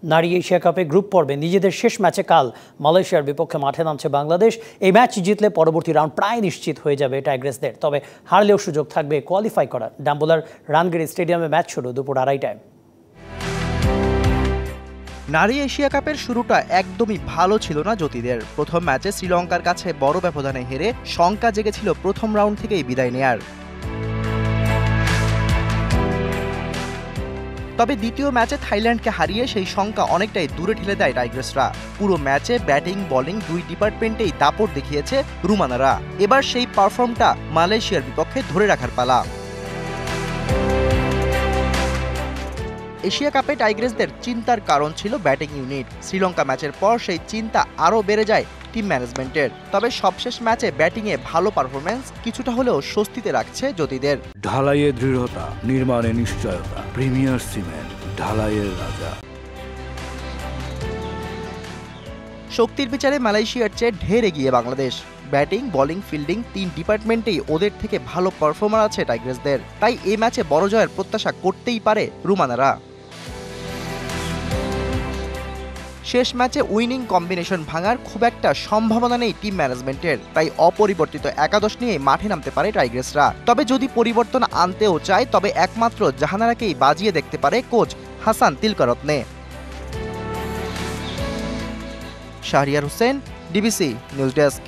নারী এশিয়া কাপে গ্রুপ পর্বে নিজেদের শেষ ম্যাচে কাল মালয়েশিয়ার বিপক্ষে মাঠে নামছে বাংলাদেশ। এই ম্যাচ জিতলে পরবর্তী রাউন্ড প্রায় নিশ্চিত হয়ে যাবে টাইগ্রেসদের, তবে হারলেও সুযোগ থাকবে কোয়ালিফাই করার। ডাম্বুলার রানগিরি স্টেডিয়ামে ম্যাচ শুরু দুপুর 2:30টায়। নারী এশিয়া কাপের শুরুটা একদমই ভালো ছিল না জ্যোতিদের। প্রথম ম্যাচে শ্রীলঙ্কার কাছে বড় ব্যবধানে হেরে শঙ্কা জেগেছিল প্রথম রাউন্ড থেকেই বিদায় নেয়ার। তবে দ্বিতীয় ম্যাচে থাইল্যান্ডকে হারিয়ে সেই শঙ্কা অনেকটাই দূরে ঠেলে দেয় টাইগ্রেসরা। পুরো ম্যাচে ব্যাটিং বোলিং দুই ডিপার্টমেন্টেই দাপট দেখিয়েছে রুমানারা। এবার সেই পারফর্মটা মালয়েশিয়ার বিপক্ষে ধরে রাখার পালা। এশিয়া কাপে টাইগ্রেসদের চিন্তার কারণ ছিল ব্যাটিং ইউনিট। শ্রীলঙ্কা ম্যাচের পর সেই চিন্তা আরও বেড়ে যায় টিম ম্যানেজমেন্টের। তবে সবশেষ ম্যাচে ব্যাটিংয়ে ভালো পারফরমেন্স কিছুটা হলেও স্বস্তিতে রাখছে জ্যোতিদের। ঢালাইয়ে দৃঢ়তা, নির্মাণে নিশ্চয়তা, প্রিমিয়ার সিমেন্ট, ঢালাইয়ের রাজা। শক্তির বিচারে মালয়েশিয়ার চেয়ে ঢের এগিয়ে বাংলাদেশ। ব্যাটিং বোলিং ফিল্ডিং তিন ডিপার্টমেন্টেই ওদের থেকে ভালো পারফর্মার আছে টাইগ্রেসদের। তাই এই ম্যাচে বড় জয়ের প্রত্যাশা করতেই পারে রুমানারা। শেষ ম্যাচে উইনিং কম্বিনেশন ভাঙার খুব একটা সম্ভাবনা নেই টিম ম্যানেজমেন্টের। তাই অপরিবর্তিত একাদশ নিয়ে মাঠে নামতে পারে টাইগ্রেসরা। তবে যদি পরিবর্তন আনতেও চায় তবে একমাত্র জাহানারাকেই বাজিয়ে দেখতে পারে coach Hasan Tillakaratne. Shahriar Hossain, DBC news desk.